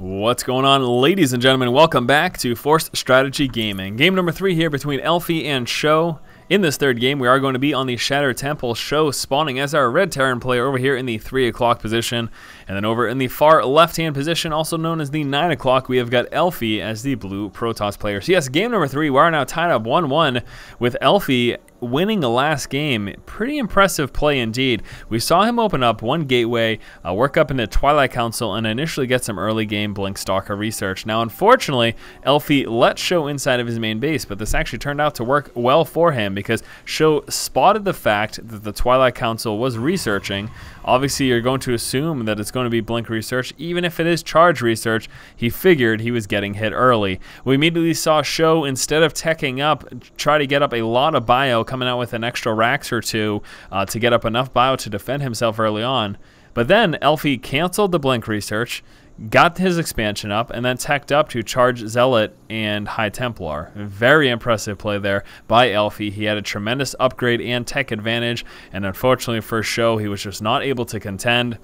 What's going on, ladies and gentlemen? Welcome back to Forced Strategy Gaming. Game number 3 here between Elfi and SjoW. In this third game, we are going to be on the Shattered Temple, SjoW spawning as our Red Terran player over here in the 3 o'clock position. And then over in the far left-hand position, also known as the 9 o'clock, we have got Elfi as the blue Protoss player. So yes, game number 3, we are now tied up 1-1 with Elfi winning the last game. Pretty impressive play indeed. We saw him open up one gateway, work up into Twilight Council, and initially get some early game Blink Stalker research. Now, unfortunately, Elfi let SjoW inside of his main base, but this actually turned out to work well for him because SjoW spotted the fact that the Twilight Council was researching. Obviously, you're going to assume that it's going to be Blink research, even if it is charge research. He figured he was getting hit early. We immediately saw SjoW, instead of teching up, try to get up a lot of bio, coming out with an extra Rax or two to get up enough bio to defend himself early on. But then Elfi canceled the Blink research, got his expansion up, and then teched up to charge Zealot and High Templar. Very impressive play there by Elfi. He had a tremendous upgrade and tech advantage, and unfortunately for SjoW, he was just not able to contend.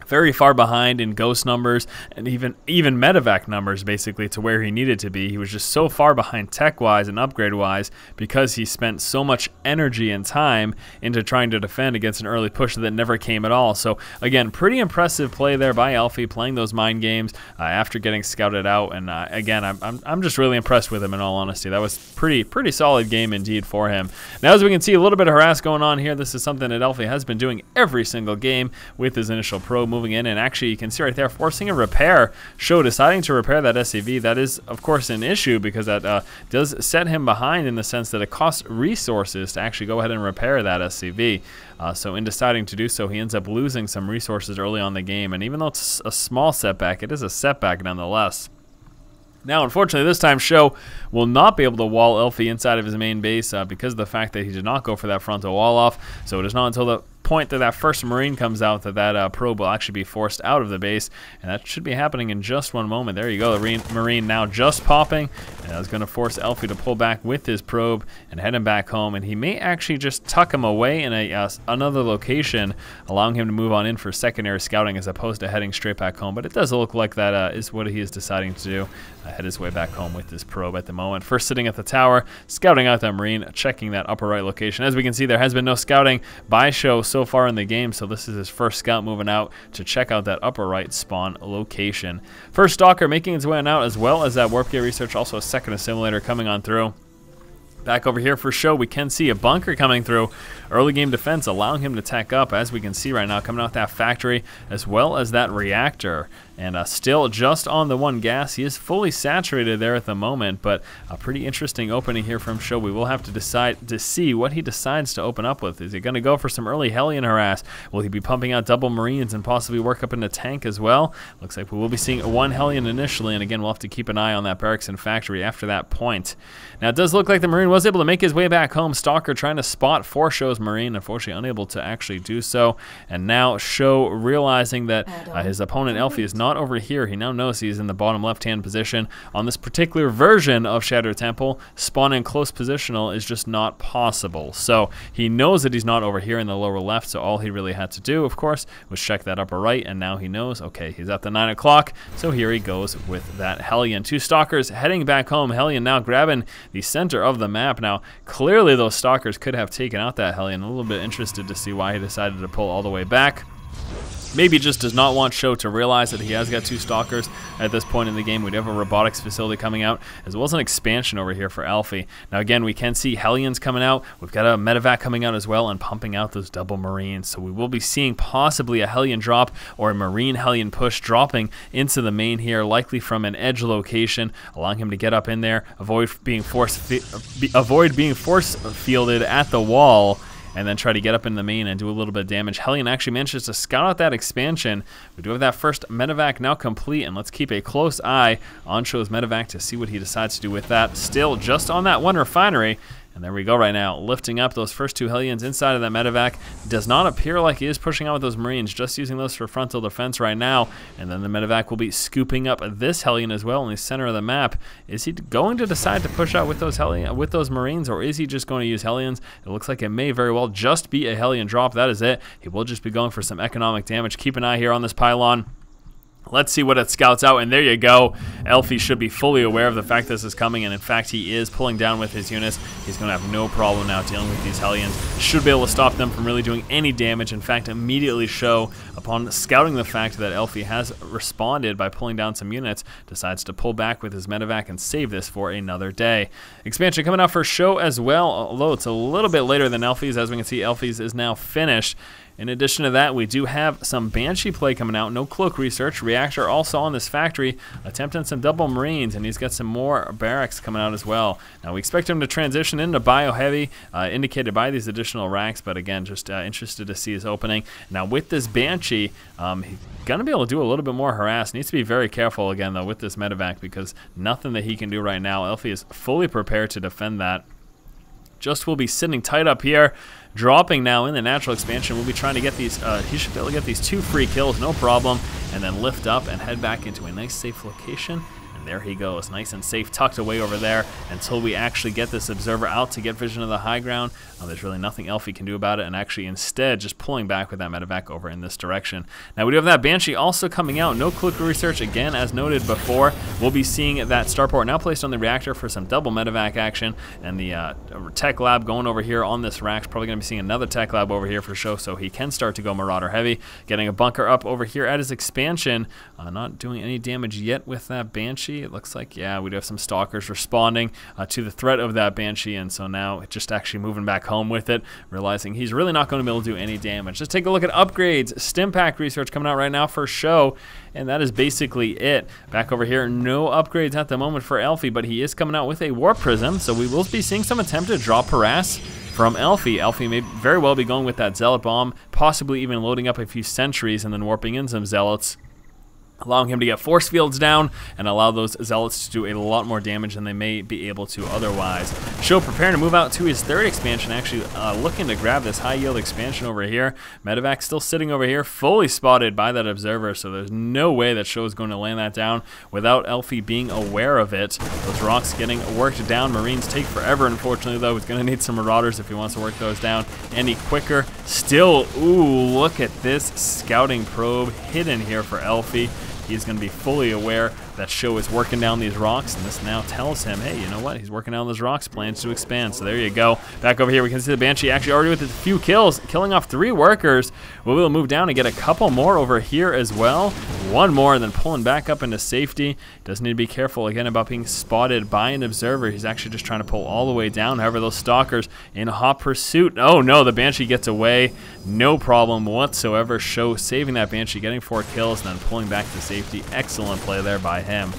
Very far behind in ghost numbers and even medevac numbers, basically, to where he needed to be. He was just so far behind tech-wise and upgrade-wise because he spent so much energy and time into trying to defend against an early push that never came at all. So, again, pretty impressive play there by Elfi, playing those mind games after getting scouted out. And, again, I'm just really impressed with him, in all honesty. That was pretty solid game indeed for him. Now, as we can see, a little bit of harass going on here. This is something that Elfi has been doing every single game with his initial probe moving in, and actually you can see right there forcing a repair. SjoW deciding to repair that SCV. That is of course an issue because that does set him behind in the sense that it costs resources to actually go ahead and repair that SCV. So in deciding to do so, he ends up losing some resources early on the game, and even though it's a small setback, it is a setback nonetheless. Now, unfortunately, this time SjoW will not be able to wall Elfi inside of his main base because of the fact that he did not go for that frontal wall off. So it is not until the point that first Marine comes out that probe will actually be forced out of the base, and that should be happening in just one moment. There you go, the Marine now just popping, and that's going to force Elfi to pull back with his probe and head him back home, and he may actually just tuck him away in another location, allowing him to move on in for secondary scouting as opposed to heading straight back home. But it does look like that is what he is deciding to do, head his way back home with this probe at the moment. First sitting at the tower, scouting out that Marine, checking that upper right location. As we can see, there has been no scouting by SjoW so far in the game, so this is his first scout moving out to check out that upper right spawn location. First Stalker making its way on out, as well as that warp gate research, also a second assimilator coming on through. Back over here for SjoW, we can see a bunker coming through. Early game defense allowing him to tech up, as we can see right now, coming out that factory, as well as that reactor. And still just on the one gas. He is fully saturated there at the moment, but a pretty interesting opening here from SjoW. We will have to decide to see what he decides to open up with. Is he going to go for some early Hellion harass? Will he be pumping out double Marines and possibly work up into tank as well? Looks like we will be seeing one Hellion initially, and again, we'll have to keep an eye on that barracks and factory after that point. Now, it does look like the Marine was able to make his way back home. Stalker trying to spot for SjoW's Marine, unfortunately unable to actually do so. And now SjoW realizing that his opponent Elfi is not over here. He now knows he's in the bottom left-hand position. On this particular version of Shattered Temple, spawning close positional is just not possible. So he knows that he's not over here in the lower left, so all he really had to do, of course, was check that upper right, and now he knows, okay, he's at the 9 o'clock, so here he goes with that Hellion. Two Stalkers heading back home. Hellion now grabbing the center of the map. Now, clearly those Stalkers could have taken out that Hellion. A little bit interested to see why he decided to pull all the way back. Maybe just does not want SjoW to realize that he has got two Stalkers at this point in the game. We do have a robotics facility coming out, as well as an expansion over here for Elfi. Now again, we can see Hellions coming out. We've got a medevac coming out as well and pumping out those double Marines. So we will be seeing possibly a Hellion drop or a Marine Hellion push dropping into the main here, likely from an edge location, allowing him to get up in there, avoid being force fielded at the wall, and then try to get up in the main and do a little bit of damage. Hellion actually manages to scout out that expansion. We do have that first medevac now complete, and let's keep a close eye on SjoW's medevac to see what he decides to do with that. Still just on that one refinery. And there we go right now, lifting up those first two Hellions inside of that medevac. Does not appear like he is pushing out with those Marines, just using those for frontal defense right now. And then the medevac will be scooping up this Hellion as well in the center of the map. Is he going to decide to push out with those Marines, or is he just going to use Hellions? It looks like it may very well just be a Hellion drop. That is it. He will just be going for some economic damage. Keep an eye here on this pylon. Let's see what it scouts out, and there you go. Elfi should be fully aware of the fact this is coming, and in fact he is pulling down with his units. He's going to have no problem now dealing with these Hellions. Should be able to stop them from really doing any damage. In fact, immediately SjoW, upon scouting the fact that Elfi has responded by pulling down some units, decides to pull back with his medevac and save this for another day. Expansion coming out for SjoW as well, although it's a little bit later than Elfi's. As we can see, Elfi's is now finished. In addition to that, we do have some Banshee play coming out. No cloak research. Reactor also on this factory, attempting some double Marines, and he's got some more barracks coming out as well. Now, we expect him to transition into bio-heavy, indicated by these additional racks, but again, just interested to see his opening. Now, with this Banshee, he's going to be able to do a little bit more harass. Needs to be very careful again, though, with this medevac, because nothing that he can do right now. Elfi is fully prepared to defend that. Just will be sitting tight up here, dropping now in the natural expansion. We'll be trying to get these, he should be able to get these 2 free kills, no problem, and then lift up and head back into a nice safe location. And there he goes, nice and safe, tucked away over there until we actually get this observer out to get vision of the high ground. There's really nothing Elfi can do about it, and actually instead just pulling back with that medevac over in this direction. Now we do have that Banshee also coming out. No cloak research again, as noted before. We'll be seeing that starport now placed on the reactor for some double medevac action, and the tech lab going over here on this rack. Probably going to be seeing another tech lab over here for SjoW, so he can start to go Marauder heavy. Getting a bunker up over here at his expansion. Not doing any damage yet with that Banshee. It looks like, yeah, we do have some stalkers responding to the threat of that Banshee, and so now it's just actually moving back home with it, realizing he's really not going to be able to do any damage. Let's take a look at upgrades. Stim pack research coming out right now for SjoW, and that is basically it. Back over here, no upgrades at the moment for Elfi, but he is coming out with a Warp Prism, so we will be seeing some attempt to drop harass from Elfi. Elfi may very well be going with that Zealot Bomb, possibly even loading up a few sentries and then warping in some Zealots, allowing him to get force fields down and allow those Zealots to do a lot more damage than they may be able to otherwise. SjoW preparing to move out to his 3rd expansion, actually looking to grab this high yield expansion over here. Medevac still sitting over here, fully spotted by that observer, so there's no way that SjoW is going to land that down without Elfi being aware of it. Those rocks getting worked down. Marines take forever, unfortunately, though. He's going to need some Marauders if he wants to work those down any quicker. Still, ooh, look at this scouting probe hidden here for Elfi. He's going to be fully aware that SjoW is working down these rocks, and this now tells him, hey, you know what? He's working down those rocks, plans to expand. So there you go. Back over here, we can see the Banshee actually already with a few kills, killing off 3 workers. We'll be able to move down and get a couple more over here as well. 1 more, and then pulling back up into safety. Does need to be careful, again, about being spotted by an observer. He's actually just trying to pull all the way down. However, those stalkers in hot pursuit. Oh, no, the Banshee gets away. No problem whatsoever. SjoW saving that Banshee, getting 4 kills, and then pulling back to safety. Excellent play there by him.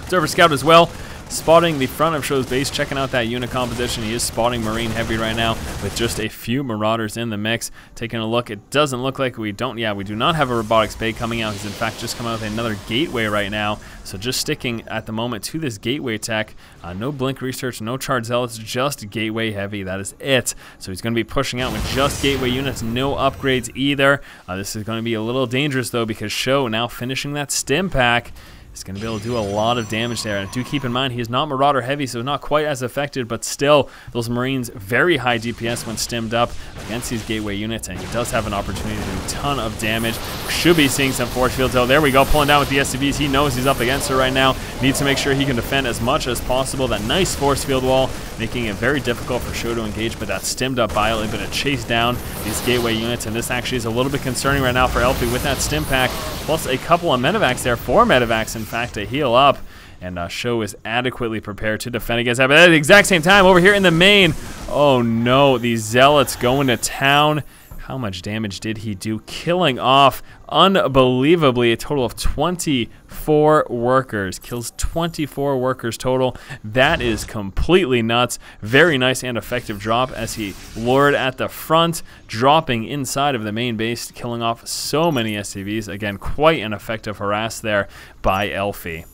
Observer Scout as well, spotting the front of SjoW's base, checking out that unit composition. He is spotting Marine heavy right now with just a few Marauders in the mix. Taking a look, it doesn't look like we do not have a Robotics Bay coming out. He's in fact just coming out with another Gateway right now. So just sticking at the moment to this Gateway tech. No Blink research, no Charge Zealots, just Gateway heavy. That is it. So he's going to be pushing out with just Gateway units, no upgrades either. This is going to be a little dangerous though, because SjoW now finishing that Stim pack. He's going to be able to do a lot of damage there. And do keep in mind, he is not Marauder heavy, so not quite as affected, but still, those Marines, very high DPS when stimmed up against these Gateway units, and he does have an opportunity to do a ton of damage. Should be seeing some force fields. Oh, there we go, pulling down with the SCVs. He knows he's up against her right now. Needs to make sure he can defend as much as possible. That nice force field wall, making it very difficult for SjoW to engage, but that stimmed up bio able to chase down these Gateway units, and this actually is a little bit concerning right now for Elfi with that stim pack, plus a couple of medevacs there, 4 medevacs in fact, to heal up, and SjoW is adequately prepared to defend against that. But at the exact same time, over here in the main, oh no, these Zealots going to town. How much damage did he do? Killing off, unbelievably, a total of 24 workers. Kills 24 workers total. That is completely nuts. Very nice and effective drop as he lured at the front, dropping inside of the main base, killing off so many SCVs. Again, quite an effective harass there by Elfi.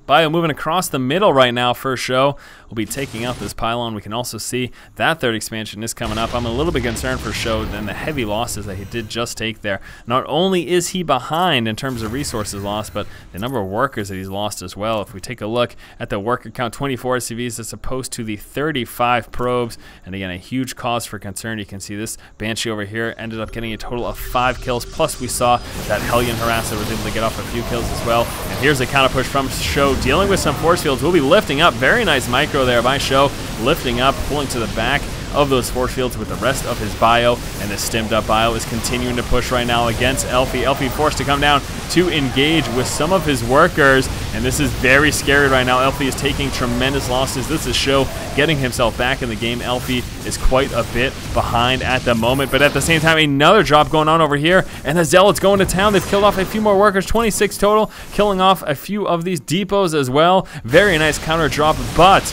Bio moving across the middle right now for SjoW. We'll be taking out this pylon. We can also see that third expansion is coming up. I'm a little bit concerned for SjoW and the heavy losses that he did just take there. Not only is he behind in terms of resources lost, but the number of workers that he's lost as well. If we take a look at the worker count, 24 SCVs as opposed to the 35 probes. And again, a huge cause for concern. You can see this Banshee over here ended up getting a total of 5 kills. Plus we saw that Hellion Harasser was able to get off a few kills as well. And here's a counter push from SjoW. Dealing with some force fields. We'll be lifting up. Very nice micro there by SjoW. Lifting up, pulling to the back of those force fields with the rest of his bio. And this stemmed up bio is continuing to push right now against Elfi. Elfi forced to come down to engage with some of his workers. And this is very scary right now. Elfi is taking tremendous losses. This is SjoW getting himself back in the game. Elfi is quite a bit behind at the moment. But at the same time, another drop going on over here. And the Zealots going to town. They've killed off a few more workers. 26 total. Killing off a few of these depots as well. Very nice counter drop. But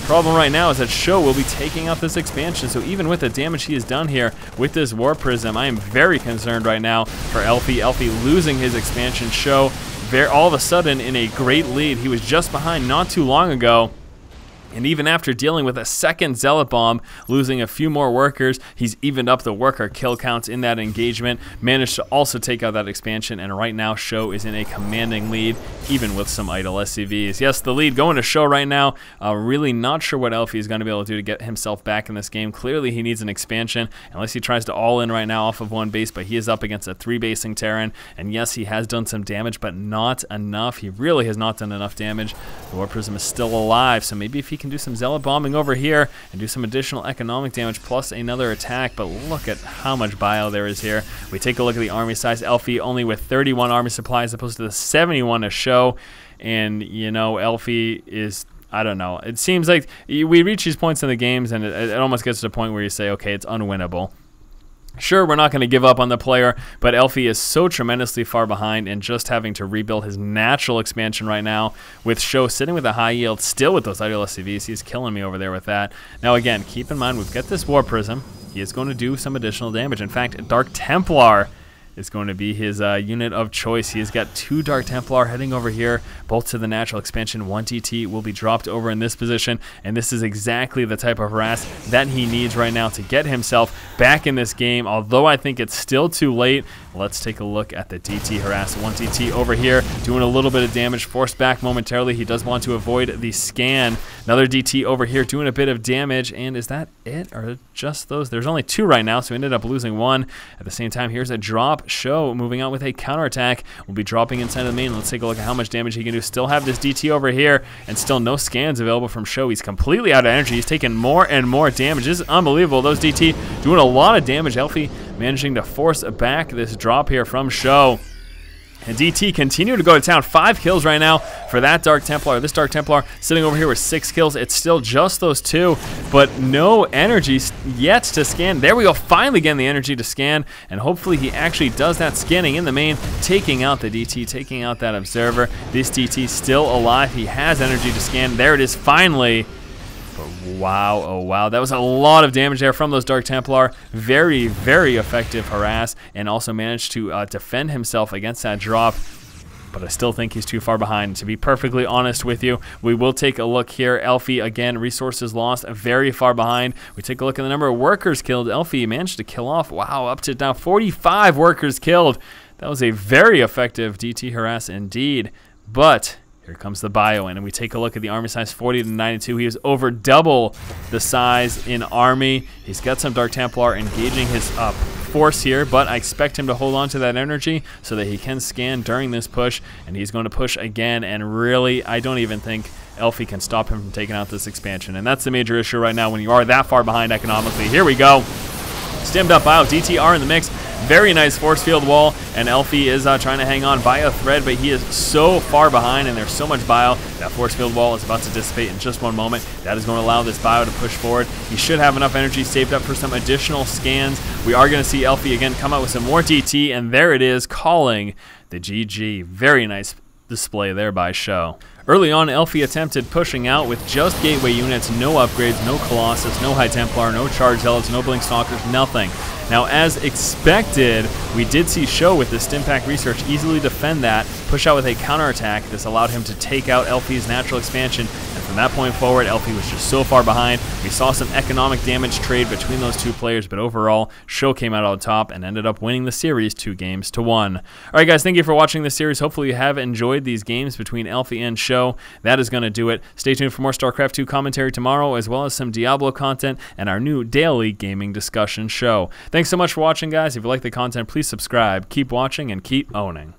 problem right now is that SjoW will be taking out this expansion. So even with the damage he has done here with this War Prism, I am very concerned right now for Elfi. Elfi losing his expansion. SjoW all of a sudden in a great lead. He was just behind not too long ago. And even after dealing with a second Zealot Bomb, losing a few more workers, he's evened up the worker kill counts in that engagement, managed to also take out that expansion, and right now SjoW is in a commanding lead, even with some idle SCVs. Yes, the lead going to SjoW right now. Really not sure what Elfi is going to be able to do to get himself back in this game. Clearly he needs an expansion, unless he tries to all in right now off of one base, but he is up against a 3-basing Terran, and yes, he has done some damage, but not enough. He really has not done enough damage. The War Prism is still alive, so maybe if he can do some Zealot bombing over here and do some additional economic damage plus another attack. But look at how much bio there is here. We take a look at the army size. Elfi only with 31 army supplies as opposed to the 71 of SjoW. And, you know, Elfi is, I don't know. It seems like we reach these points in the games and it almost gets to the point where you say, okay, it's unwinnable. Sure, we're not going to give up on the player, but Elfi is so tremendously far behind and just having to rebuild his natural expansion right now with SjoW sitting with a high yield, still with those idle SCVs. He's killing me over there with that. Now again, keep in mind, we've got this War Prism. He is going to do some additional damage. In fact, Dark Templar is going to be his unit of choice. He has got 2 Dark Templar heading over here, both to the natural expansion. 1 TT will be dropped over in this position, and this is exactly the type of harass that he needs right now to get himself back in this game. Although I think it's still too late, let's take a look at the DT harass. 1 TT over here doing a little bit of damage, forced back momentarily. He does want to avoid the scan. Another DT over here doing a bit of damage, and is that it, or just those? There's only 2 right now, so we ended up losing 1. At the same time, here's a drop. SjoW moving out with a counterattack. We'll be dropping inside of the main. Let's take a look at how much damage he can do. Still have this DT over here, and still no scans available from SjoW. He's completely out of energy. He's taking more and more damage. This is unbelievable. Those DT doing a lot of damage. Elfi managing to force back this drop here from SjoW. And DT continue to go to town. 5 kills right now for that Dark Templar. This Dark Templar sitting over here with 6 kills. It's still just those 2, but no energy yet to scan. There we go, finally getting the energy to scan, and hopefully he actually does that scanning in the main, taking out the DT, taking out that observer. This DT still alive. He has energy to scan. There it is, finally. But wow, oh wow, that was a lot of damage there from those Dark Templar. Very, very effective harass, and also managed to defend himself against that drop. But I still think he's too far behind, to be perfectly honest with you. We will take a look here. Elfi, again, resources lost, very far behind. We take a look at the number of workers killed. Elfi managed to kill off, wow, up to now 45 workers killed. That was a very effective DT harass indeed. But here comes the bio in, and we take a look at the army size, 40 to 92. He is over double the size in army. He's got some Dark Templar engaging his force here, but I expect him to hold on to that energy so that he can scan during this push, and he's going to push again, and really, I don't even think Elfi can stop him from taking out this expansion, and that's the major issue right now when you are that far behind economically. Here we go. Stemmed up bio, DTR in the mix. Very nice force field wall, and Elfi is trying to hang on by a thread, but he is so far behind, and there's so much bio. That force field wall is about to dissipate in just one moment. That is going to allow this bio to push forward. He should have enough energy saved up for some additional scans. We are going to see Elfi again come out with some more DT, and there it is, calling the GG. Very nice display there by SjoW. Early on, Elfi attempted pushing out with just gateway units, no upgrades, no Colossus, no High Templar, no Charge Zealots, no Blink Stalkers, nothing. Now, as expected, we did see SjoW with the Stimpack Research easily defend that, push out with a counterattack. This allowed him to take out Elfi's natural expansion, and from that point forward, Elfi was just so far behind. We saw some economic damage trade between those two players, but overall, SjoW came out on top and ended up winning the series 2-1. All right, guys, thank you for watching this series. Hopefully you have enjoyed these games between Elfi and SjoW. That is going to do it. Stay tuned for more StarCraft 2 commentary tomorrow, as well as some Diablo content and our new daily gaming discussion show. Thanks so much for watching, guys. If you like the content, please subscribe, keep watching, and keep owning.